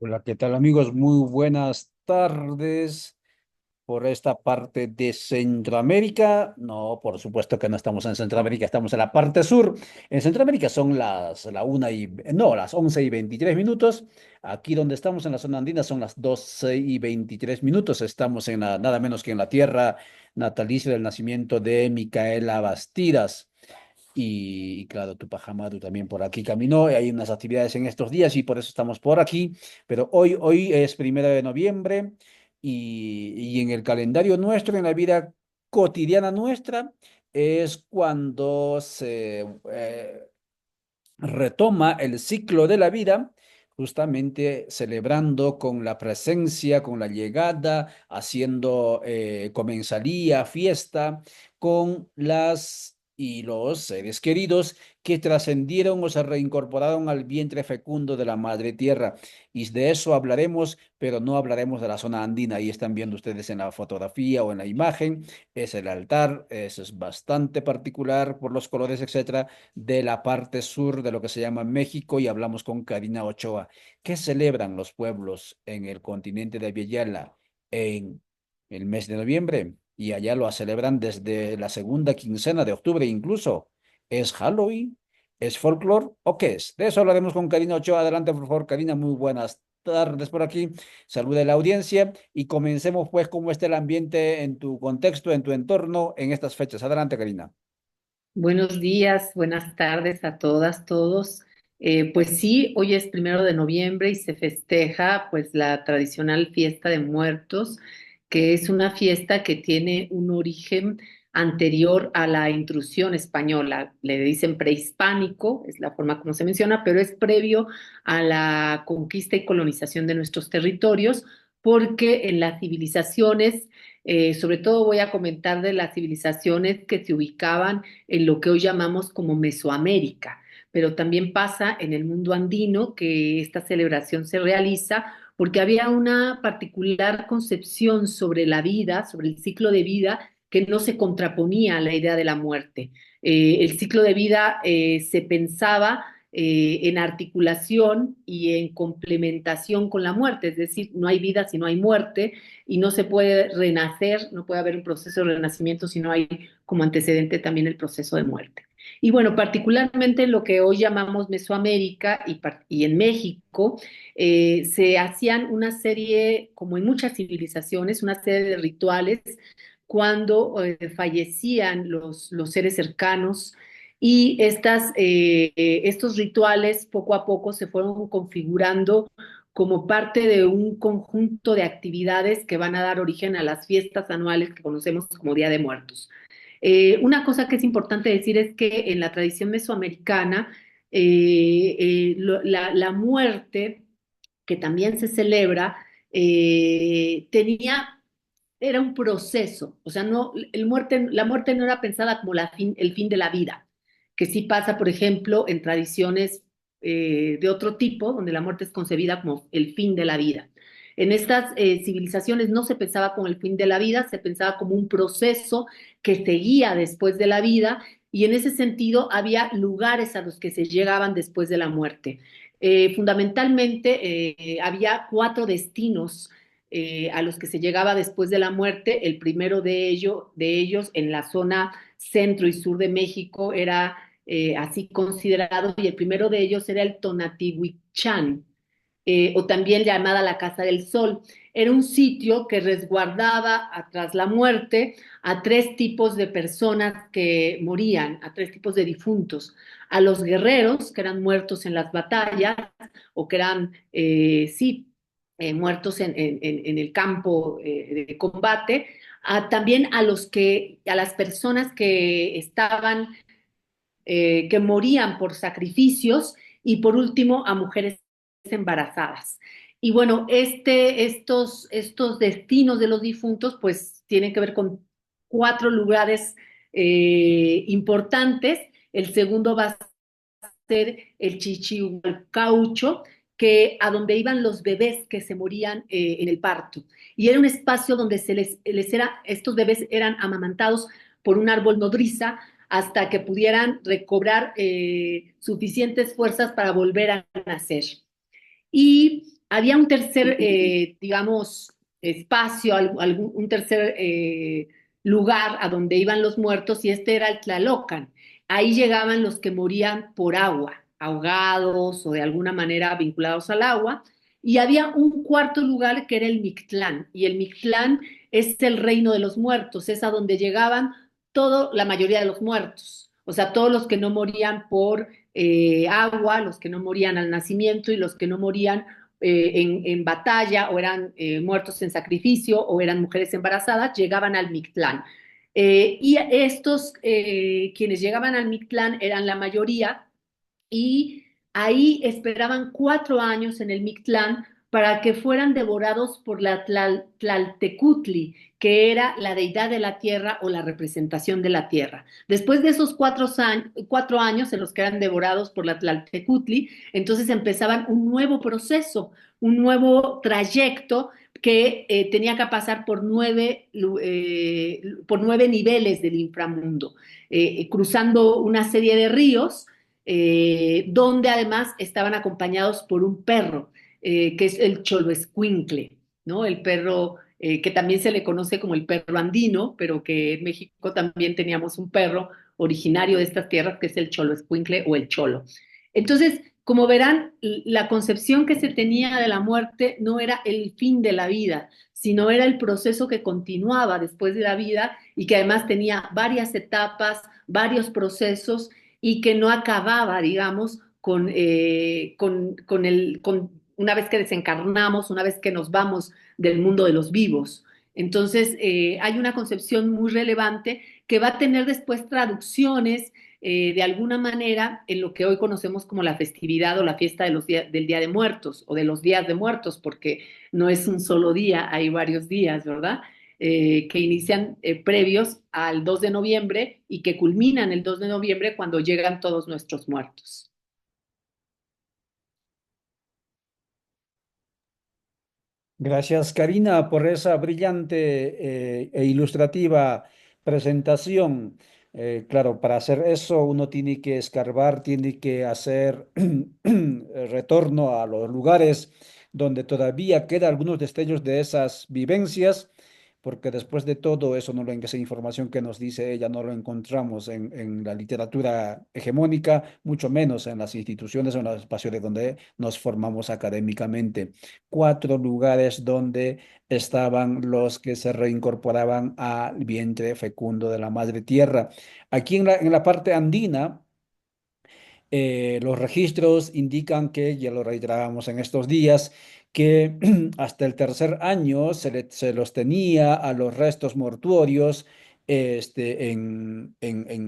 Hola, ¿qué tal amigos? Muy buenas tardes por esta parte de Centroamérica. No, por supuesto que no estamos en Centroamérica, estamos en la parte sur. En Centroamérica son las 11:23. Aquí donde estamos en la zona andina son las 12:23. Estamos nada menos que en la tierra natalicia del nacimiento de Micaela Bastidas. Y claro, Tupac Amaru también por aquí caminó. Y hay unas actividades en estos días y por eso estamos por aquí. Pero hoy es 1 de noviembre y en el calendario nuestro, en la vida cotidiana nuestra, es cuando se retoma el ciclo de la vida, justamente celebrando con la presencia, con la llegada, haciendo comensalía, fiesta, con las y los seres queridos que trascendieron o se reincorporaron al vientre fecundo de la madre tierra. Y de eso hablaremos, pero no hablaremos de la zona andina. Ahí están viendo ustedes en la fotografía o en la imagen, es el altar, eso es bastante particular por los colores, etcétera, de la parte sur de lo que se llama México, y hablamos con Karina Ochoa. ¿Qué celebran los pueblos en el continente de Villela en el mes de noviembre? Y allá lo celebran desde la segunda quincena de octubre incluso. ¿Es Halloween? ¿Es folclore? ¿O qué es? De eso hablaremos con Karina Ochoa. Adelante, por favor, Karina. Muy buenas tardes por aquí. Salude a la audiencia y comencemos pues cómo está el ambiente en tu contexto, en tu entorno en estas fechas. Adelante, Karina. Buenos días, buenas tardes a todas, todos. Pues sí, hoy es 1 de noviembre y se festeja pues la tradicional fiesta de muertos, que es una fiesta que tiene un origen anterior a la intrusión española. Le dicen prehispánico, es la forma como se menciona, pero es previo a la conquista y colonización de nuestros territorios, porque en las civilizaciones, sobre todo voy a comentar de las civilizaciones que se ubicaban en lo que hoy llamamos como Mesoamérica, pero también pasa en el mundo andino que esta celebración se realiza porque había una particular concepción sobre la vida, sobre el ciclo de vida, que no se contraponía a la idea de la muerte. El ciclo de vida se pensaba en articulación y en complementación con la muerte, es decir, no hay vida si no hay muerte y no se puede renacer, no puede haber un proceso de renacimiento si no hay como antecedente también el proceso de muerte. Y bueno, particularmente en lo que hoy llamamos Mesoamérica y en México, se hacían una serie, como en muchas civilizaciones, una serie de rituales cuando fallecían los seres cercanos y estos rituales poco a poco se fueron configurando como parte de un conjunto de actividades que van a dar origen a las fiestas anuales que conocemos como Día de Muertos. Una cosa que es importante decir es que en la tradición mesoamericana, la muerte, que también se celebra, era un proceso, o sea, la muerte no era pensada como el fin de la vida, que sí pasa, por ejemplo, en tradiciones de otro tipo, donde la muerte es concebida como el fin de la vida. En estas civilizaciones no se pensaba como el fin de la vida, se pensaba como un proceso que seguía después de la vida, y en ese sentido había lugares a los que se llegaban después de la muerte. Fundamentalmente había cuatro destinos a los que se llegaba después de la muerte. El primero de ellos en la zona centro y sur de México era así considerado, y el primero de ellos era el Tonatihuichán, o también llamada la Casa del Sol. Era un sitio que resguardaba tras la muerte a tres tipos de personas que morían, a tres tipos de difuntos: a los guerreros, que eran muertos en las batallas o que eran, sí, muertos en el campo de combate, también a las personas que estaban, que morían por sacrificios, y por último a mujeres embarazadas. Y bueno, estos destinos de los difuntos pues tienen que ver con cuatro lugares importantes. El segundo va a ser el Chichihualcaucho, que a donde iban los bebés que se morían en el parto. Y era un espacio donde estos bebés eran amamantados por un árbol nodriza hasta que pudieran recobrar suficientes fuerzas para volver a nacer. Y había un tercer, digamos, espacio, un tercer lugar a donde iban los muertos y este era el Tlalocan. Ahí llegaban los que morían por agua, ahogados o de alguna manera vinculados al agua. Y había un cuarto lugar que era el Mictlán. Y el Mictlán es el reino de los muertos, es a donde llegaban la mayoría de los muertos. O sea, todos los que no morían por agua, los que no morían al nacimiento y los que no morían en batalla o eran muertos en sacrificio o eran mujeres embarazadas, llegaban al Mictlán. Y estos, quienes llegaban al Mictlán eran la mayoría y ahí esperaban 4 años en el Mictlán para que fueran devorados por la Tlaltecutli, que era la deidad de la tierra o la representación de la tierra. Después de esos 4 años en los que eran devorados por la Tlaltecutli, entonces empezaban un nuevo proceso, un nuevo trayecto que tenía que pasar por 9 niveles del inframundo, cruzando una serie de ríos donde además estaban acompañados por un perro, que es el Xoloescuincle, ¿no? El perro que también se le conoce como el perro andino, pero que en México también teníamos un perro originario de estas tierras, que es el Xoloescuincle o el Cholo. Entonces, como verán, la concepción que se tenía de la muerte no era el fin de la vida, sino era el proceso que continuaba después de la vida y que además tenía varias etapas, varios procesos y que no acababa, digamos, con una vez que desencarnamos, una vez que nos vamos del mundo de los vivos. Entonces, hay una concepción muy relevante que va a tener después traducciones de alguna manera en lo que hoy conocemos como la festividad o la fiesta del Día de Muertos o de los días de muertos, porque no es un solo día, hay varios días, ¿verdad? Que inician previos al 2 de noviembre y que culminan el 2 de noviembre cuando llegan todos nuestros muertos. Gracias, Karina, por esa brillante e ilustrativa presentación. Claro, para hacer eso uno tiene que escarbar, tiene que hacer retorno a los lugares donde todavía quedan algunos destellos de esas vivencias, porque después de todo eso, no lo, esa información que nos dice ella, no lo encontramos en la literatura hegemónica, mucho menos en las instituciones o en los espacios de donde nos formamos académicamente. 4 lugares donde estaban los que se reincorporaban al vientre fecundo de la madre tierra. Aquí en la parte andina, los registros indican que, ya lo reiterábamos en estos días, que hasta el tercer año se los tenía a los restos mortuorios en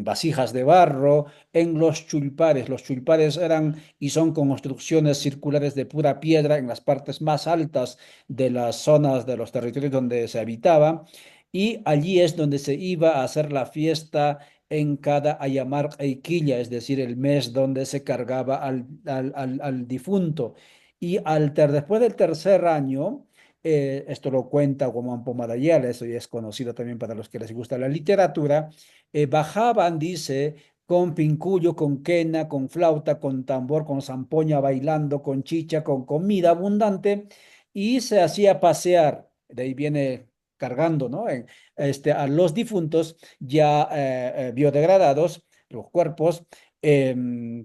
vasijas de barro, en los chulpares. Los chulpares eran y son construcciones circulares de pura piedra en las partes más altas de las zonas de los territorios donde se habitaba. Y allí es donde se iba a hacer la fiesta en cada Ayamar Eiquilla, es decir, el mes donde se cargaba al difunto. Y después del tercer año, esto lo cuenta Guamán Pomadayala, eso ya es conocido también para los que les gusta la literatura, bajaban, dice, con pincullo, con quena, con flauta, con tambor, con zampoña, bailando, con chicha, con comida abundante, y se hacía pasear, de ahí viene cargando, ¿no? A los difuntos ya biodegradados, los cuerpos,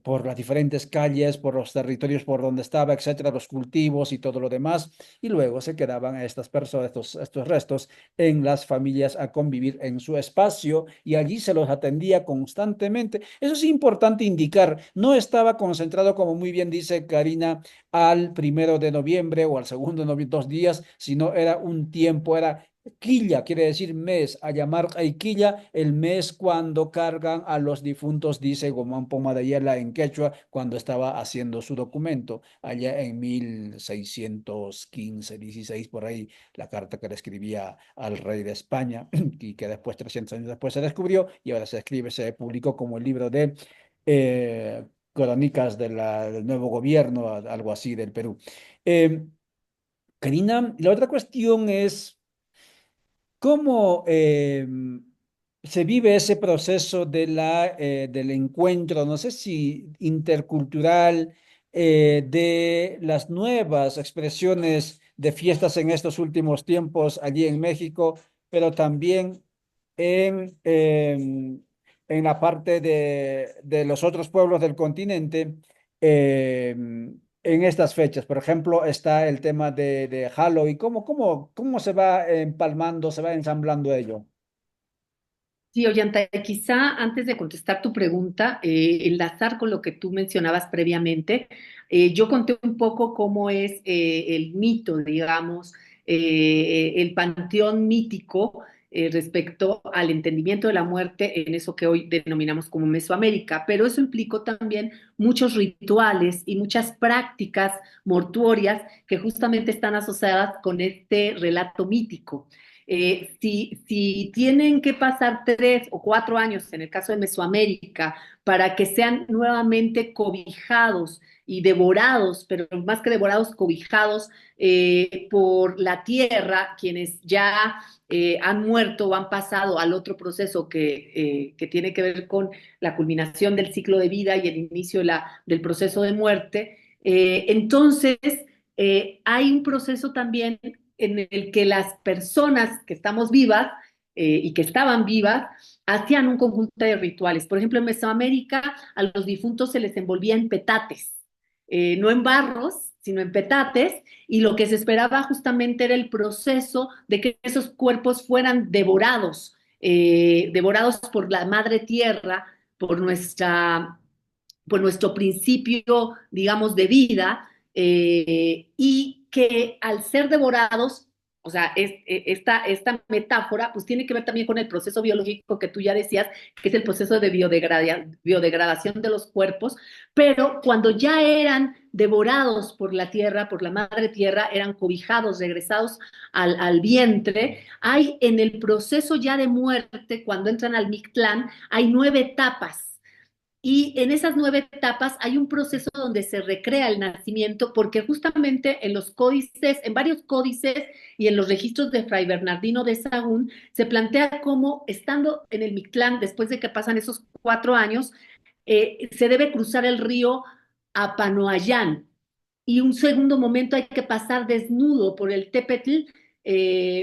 por las diferentes calles, por los territorios por donde estaba, etcétera, los cultivos y todo lo demás, y luego se quedaban estas personas, estos restos en las familias a convivir en su espacio y allí se los atendía constantemente. Eso es importante indicar, no estaba concentrado, como muy bien dice Karina, al 1 de noviembre o al 2 de noviembre, 2 días, sino era un tiempo, era Quilla quiere decir mes, a llamar a Quilla el mes cuando cargan a los difuntos, dice Gomán Pomadayela en quechua, cuando estaba haciendo su documento, allá en 1615, 16, por ahí, la carta que le escribía al rey de España y que después, 300 años después, se descubrió y ahora se escribe, se publicó como el libro de crónicas del nuevo gobierno, algo así del Perú. Eh, Karina, la otra cuestión es ¿cómo se vive ese proceso del encuentro, no sé si intercultural, de las nuevas expresiones de fiestas en estos últimos tiempos allí en México, pero también en, en la parte de los otros pueblos del continente en estas fechas. Por ejemplo, está el tema de Halloween. ¿Cómo se va empalmando, se va ensamblando ello? Sí, Ollanta, quizá antes de contestar tu pregunta, enlazar con lo que tú mencionabas previamente, yo conté un poco cómo es el mito, digamos, el panteón mítico respecto al entendimiento de la muerte en eso que hoy denominamos como Mesoamérica, pero eso implicó también muchos rituales y muchas prácticas mortuorias que justamente están asociadas con este relato mítico. Si tienen que pasar 3 o 4 años, en el caso de Mesoamérica, para que sean nuevamente cobijados y devorados, pero más que devorados, cobijados por la tierra, quienes ya han muerto o han pasado al otro proceso que tiene que ver con la culminación del ciclo de vida y el inicio del proceso de muerte. Entonces, hay un proceso también en el que las personas que estamos vivas y que estaban vivas hacían un conjunto de rituales. Por ejemplo, en Mesoamérica a los difuntos se les envolvía en petates, no en barros, sino en petates, y lo que se esperaba justamente era el proceso de que esos cuerpos fueran devorados, devorados por la madre tierra, por por nuestro principio, digamos, de vida, y que al ser devorados, o sea, esta metáfora, pues tiene que ver también con el proceso biológico que tú ya decías, que es el proceso de biodegradación de los cuerpos, pero cuando ya eran devorados por la tierra, por la madre tierra, eran cobijados, regresados al vientre, hay en el proceso ya de muerte, cuando entran al Mictlán, hay 9 etapas y en esas 9 etapas hay un proceso donde se recrea el nacimiento, porque justamente en los códices, en varios códices y en los registros de Fray Bernardino de Sahagún, se plantea cómo estando en el Mictlán, después de que pasan esos 4 años, se debe cruzar el río Apanoayán. Y un segundo momento hay que pasar desnudo por el Tepetl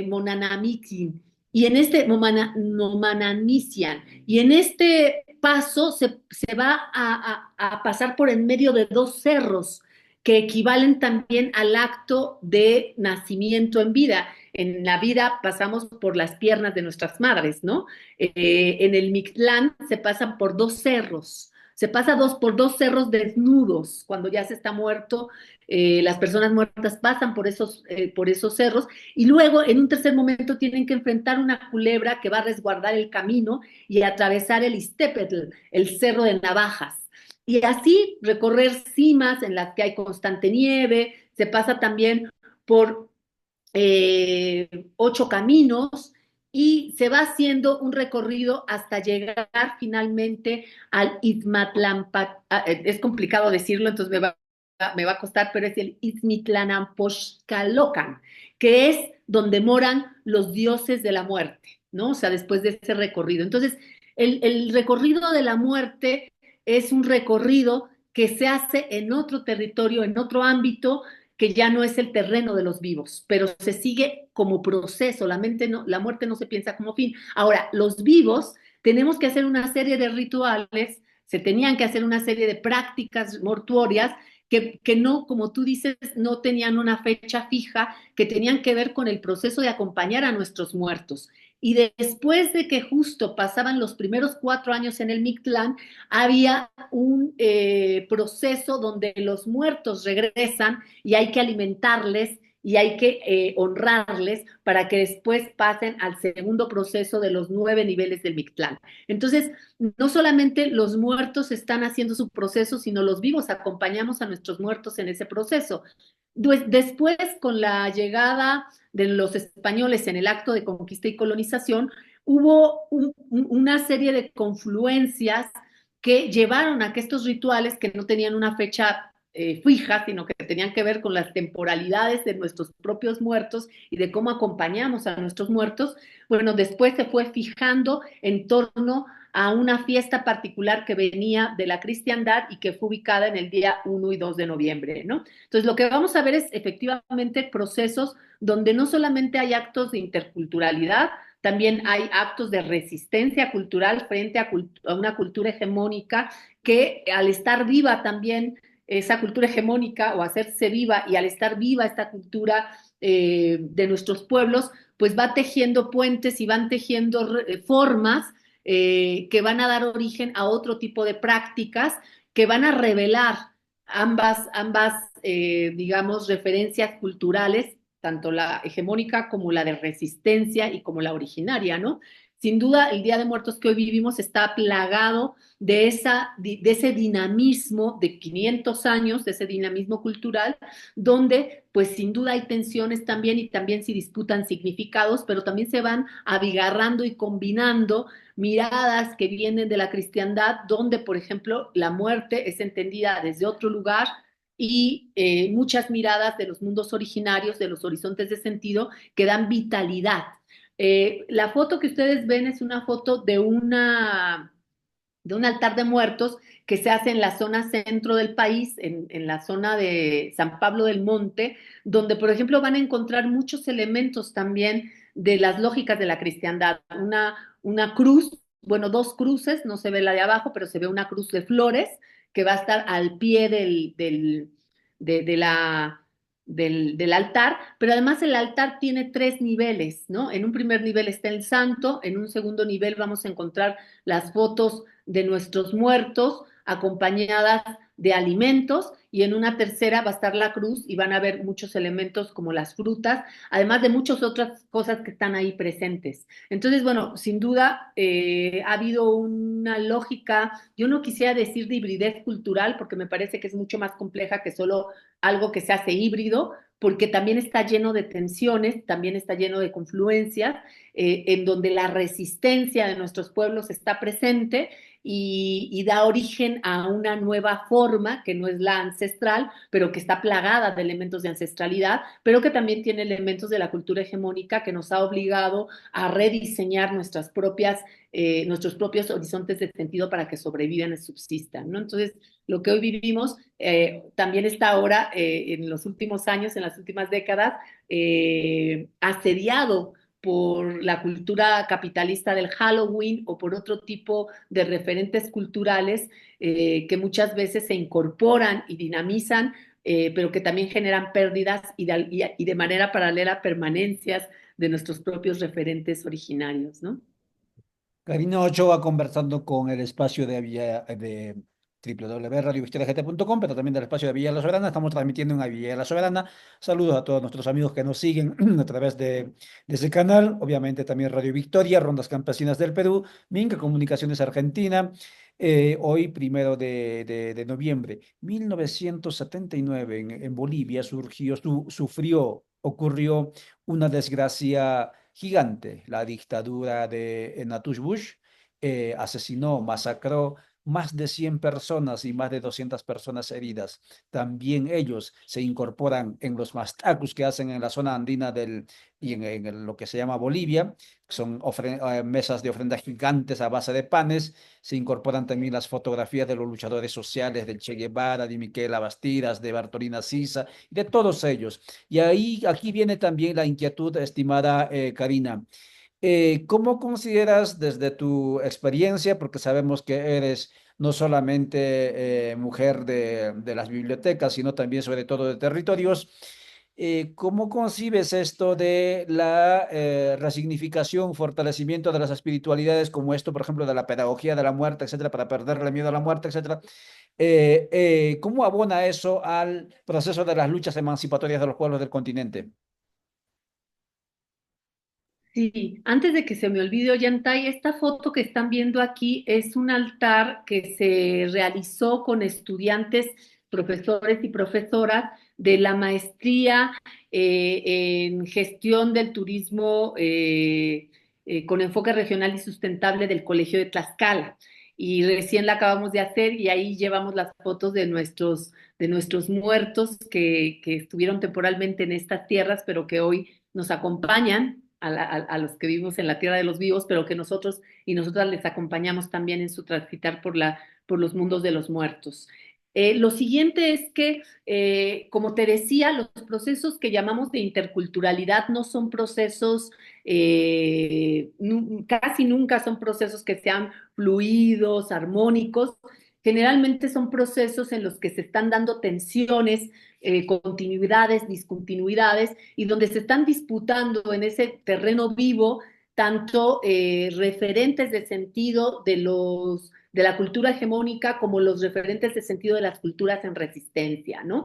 Monanamitzin. Y en este Momananician, y en este paso se va a pasar por en medio de 2 cerros que equivalen también al acto de nacimiento en vida. En la vida pasamos por las piernas de nuestras madres, ¿no? En el Mictlán se pasan por 2 cerros. Se pasa por 2 cerros desnudos cuando ya se está muerto. Las personas muertas pasan por esos cerros y luego en un tercer momento tienen que enfrentar una culebra que va a resguardar el camino y atravesar el Iztépetl, el cerro de Navajas. Y así recorrer cimas en las que hay constante nieve, se pasa también por 8 caminos y se va haciendo un recorrido hasta llegar finalmente al Izmatlampa. Es complicado decirlo, entonces me va a costar, pero es el Izmitlanampoxcalocan, que es donde moran los dioses de la muerte, ¿no? O sea, después de ese recorrido. Entonces, el recorrido de la muerte es un recorrido que se hace en otro territorio, en otro ámbito, que ya no es el terreno de los vivos, pero se sigue como proceso, la muerte no se piensa como fin. Ahora, los vivos tenemos que hacer una serie de rituales, se tenían que hacer una serie de prácticas mortuorias que no, como tú dices, no tenían una fecha fija, que tenían que ver con el proceso de acompañar a nuestros muertos. Y después de que justo pasaban los primeros 4 años en el Mictlán, había un proceso donde los muertos regresan y hay que alimentarles y hay que honrarles para que después pasen al segundo proceso de los 9 niveles del Mictlán. Entonces, no solamente los muertos están haciendo su proceso, sino los vivos acompañamos a nuestros muertos en ese proceso. Después, con la llegada de los españoles en el acto de conquista y colonización, hubo una serie de confluencias que llevaron a que estos rituales, que no tenían una fecha fija, sino que tenían que ver con las temporalidades de nuestros propios muertos y de cómo acompañamos a nuestros muertos, bueno, después se fue fijando en torno a una fiesta particular que venía de la cristiandad y que fue ubicada en el día 1 y 2 de noviembre, ¿no? Entonces, lo que vamos a ver es efectivamente procesos donde no solamente hay actos de interculturalidad, también hay actos de resistencia cultural frente a una cultura hegemónica que al estar viva también esa cultura hegemónica o hacerse viva y al estar viva esta cultura de nuestros pueblos, pues va tejiendo puentes y van tejiendo formas que van a dar origen a otro tipo de prácticas que van a revelar ambas digamos, referencias culturales, tanto la hegemónica como la de resistencia y como la originaria, ¿no? Sin duda, el Día de Muertos que hoy vivimos está plagado de ese dinamismo de 500 años, de ese dinamismo cultural, donde pues sin duda hay tensiones también y también se disputan significados, pero también se van abigarrando y combinando miradas que vienen de la cristiandad, donde por ejemplo la muerte es entendida desde otro lugar y muchas miradas de los mundos originarios, de los horizontes de sentido, que dan vitalidad. La foto que ustedes ven es una foto de un altar de muertos que se hace en la zona centro del país, en la zona de San Pablo del Monte, donde, por ejemplo, van a encontrar muchos elementos también de las lógicas de la cristiandad. Una cruz, bueno, dos cruces, no se ve la de abajo, pero se ve una cruz de flores que va a estar al pie de la, del altar, pero además el altar tiene tres niveles, ¿no? En un primer nivel está el santo, en un segundo nivel vamos a encontrar las fotos de nuestros muertos acompañadas de alimentos y en una tercera va a estar la cruz y van a ver muchos elementos como las frutas, además de muchas otras cosas que están ahí presentes. Entonces, bueno, sin duda ha habido una lógica, yo no quisiera decir de hibridez cultural porque me parece que es mucho más compleja que solo algo que se hace híbrido, porque también está lleno de tensiones, también está lleno de confluencias, en donde la resistencia de nuestros pueblos está presente y da origen a una nueva forma que no es la ancestral, pero que está plagada de elementos de ancestralidad, pero que también tiene elementos de la cultura hegemónica que nos ha obligado a rediseñar nuestros propios horizontes de sentido para que sobrevivan y subsistan, ¿no? Entonces, lo que hoy vivimos también está ahora, en los últimos años, en las últimas décadas, asediado por la cultura capitalista del Halloween o por otro tipo de referentes culturales que muchas veces se incorporan y dinamizan, pero que también generan pérdidas y de manera paralela permanencias de nuestros propios referentes originarios, ¿no? Karina Ochoa conversando con el espacio de www.radiovictoriagt.com, pero también del espacio de Villa La Soberana. Estamos transmitiendo en Villa La Soberana. Saludos a todos nuestros amigos que nos siguen a través de ese canal. Obviamente también Radio Victoria, Rondas Campesinas del Perú, Minca Comunicaciones Argentina. Hoy, 1 de noviembre, 1979, en Bolivia ocurrió una desgracia gigante. La dictadura de Natush Bush asesinó, masacró más de 100 personas y más de 200 personas heridas. También ellos se incorporan en los mastacus que hacen en la zona andina en lo que se llama Bolivia. Son mesas de ofrenda gigantes a base de panes. Se incorporan también las fotografías de los luchadores sociales, del Che Guevara, de Miquela Bastidas, de Bartolina Sisa, de todos ellos. Y aquí viene también la inquietud, estimada Karina. ¿Cómo consideras desde tu experiencia, porque sabemos que eres no solamente mujer de las bibliotecas, sino también sobre todo de territorios, cómo concibes esto de la resignificación, fortalecimiento de las espiritualidades como esto, por ejemplo, de la pedagogía de la muerte, etcétera, para perderle miedo a la muerte, etcétera? ¿Cómo abona eso al proceso de las luchas emancipatorias de los pueblos del continente? Sí, antes de que se me olvide, Ollantay, esta foto que están viendo aquí es un altar que se realizó con estudiantes, profesores y profesoras de la maestría en gestión del turismo con enfoque regional y sustentable del Colegio de Tlaxcala. Y recién la acabamos de hacer y ahí llevamos las fotos de nuestros muertos que estuvieron temporalmente en estas tierras, pero que hoy nos acompañan a los que vivimos en la tierra de los vivos, pero que nosotros y nosotras les acompañamos también en su transitar por los mundos de los muertos. Lo siguiente es que, como te decía, los procesos que llamamos de interculturalidad no son procesos, casi nunca son procesos que sean fluidos, armónicos. Generalmente son procesos en los que se están dando tensiones, continuidades, discontinuidades, y donde se están disputando en ese terreno vivo tanto referentes de sentido de la cultura hegemónica como los referentes de sentido de las culturas en resistencia, ¿no?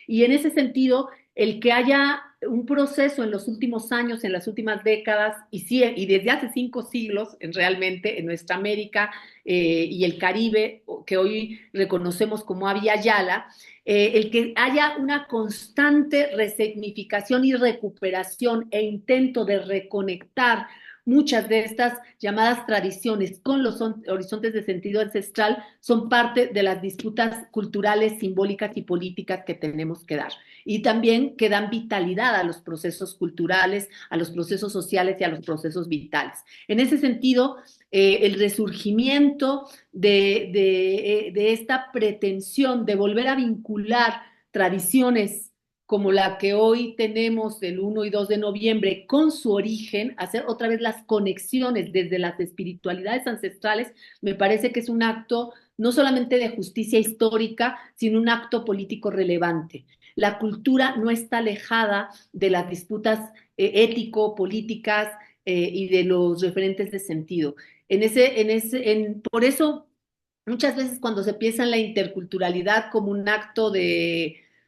Y en ese sentido, el que haya un proceso en los últimos años, en las últimas décadas, y desde hace 5 siglos, realmente, en nuestra América y el Caribe, que hoy reconocemos como Abya Yala, el que haya una constante resignificación y recuperación e intento de reconectar muchas de estas llamadas tradiciones con los horizontes de sentido ancestral son parte de las disputas culturales, simbólicas y políticas que tenemos que dar. Y también que dan vitalidad a los procesos culturales, a los procesos sociales y a los procesos vitales. En ese sentido, el resurgimiento de esta pretensión de volver a vincular tradiciones como la que hoy tenemos el 1 y 2 de noviembre con su origen, hacer otra vez las conexiones desde las espiritualidades ancestrales, me parece que es un acto no solamente de justicia histórica, sino un acto político relevante. La cultura no está alejada de las disputas ético-políticas y de los referentes de sentido. Por eso, muchas veces cuando se piensa en la interculturalidad como un acto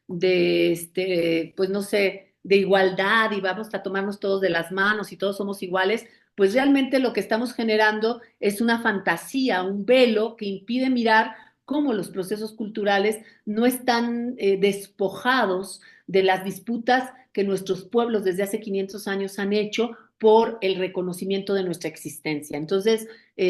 pues no sé, de igualdad y vamos a tomarnos todos de las manos y todos somos iguales, pues realmente lo que estamos generando es una fantasía, un velo que impide mirar cómo los procesos culturales no están despojados de las disputas que nuestros pueblos desde hace 500 años han hecho por el reconocimiento de nuestra existencia. Entonces,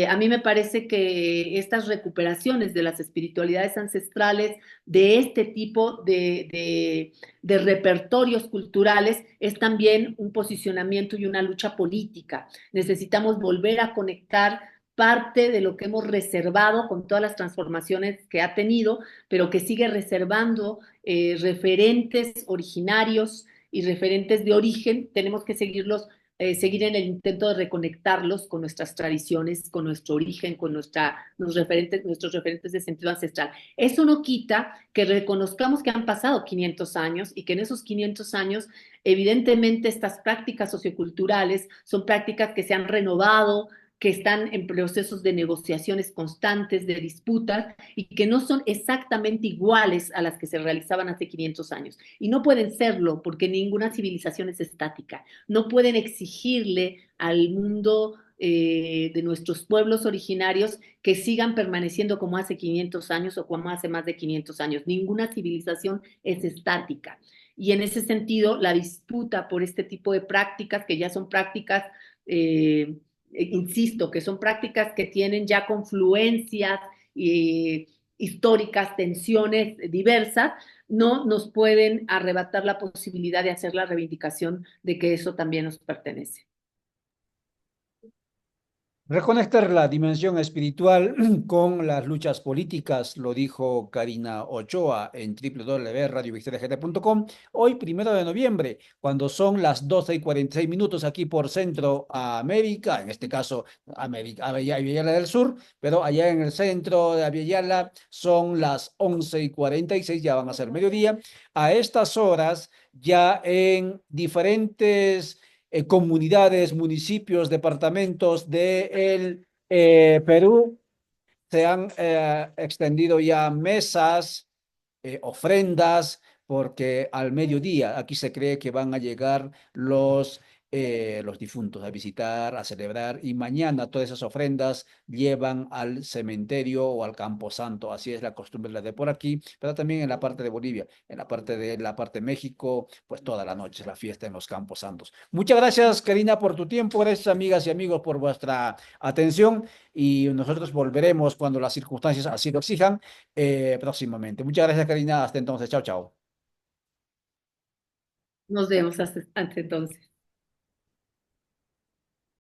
a mí me parece que estas recuperaciones de las espiritualidades ancestrales, de este tipo de repertorios culturales, es también un posicionamiento y una lucha política. Necesitamos volver a conectar parte de lo que hemos reservado con todas las transformaciones que ha tenido, pero que sigue reservando referentes originarios y referentes de origen. Tenemos que seguir en el intento de reconectarlos con nuestras tradiciones, con nuestro origen, con nuestros referentes de sentido ancestral. Eso no quita que reconozcamos que han pasado 500 años y que en esos 500 años, evidentemente, estas prácticas socioculturales son prácticas que se han renovado, que están en procesos de negociaciones constantes, de disputas, y que no son exactamente iguales a las que se realizaban hace 500 años. Y no pueden serlo porque ninguna civilización es estática. No pueden exigirle al mundo de nuestros pueblos originarios que sigan permaneciendo como hace 500 años o como hace más de 500 años. Ninguna civilización es estática. Y en ese sentido, la disputa por este tipo de prácticas, que ya son prácticas insisto, que son prácticas que tienen ya confluencias históricas, tensiones diversas, no nos pueden arrebatar la posibilidad de hacer la reivindicación de que eso también nos pertenece. Reconectar la dimensión espiritual con las luchas políticas, lo dijo Karina Ochoa en www.radiovictoriagt.com, hoy 1 de noviembre, cuando son las 12:46 aquí por Centroamérica, en este caso América, Aviala del Sur, pero allá en el centro de Aviala son las 11:46, ya van a ser mediodía. A estas horas, ya en diferentes comunidades, municipios, departamentos del Perú, se han extendido ya mesas, ofrendas, porque al mediodía aquí se cree que van a llegar los difuntos a visitar, a celebrar, y mañana todas esas ofrendas llevan al cementerio o al camposanto. Así es la costumbre de por aquí, pero también en la parte de Bolivia, en la parte de México, pues toda la noche es la fiesta en los campos santos. Muchas gracias, Karina, por tu tiempo. Gracias, amigas y amigos, por vuestra atención, y nosotros volveremos cuando las circunstancias así lo exijan próximamente. Muchas gracias, Karina. Hasta entonces. Chao, chao. Nos vemos hasta entonces.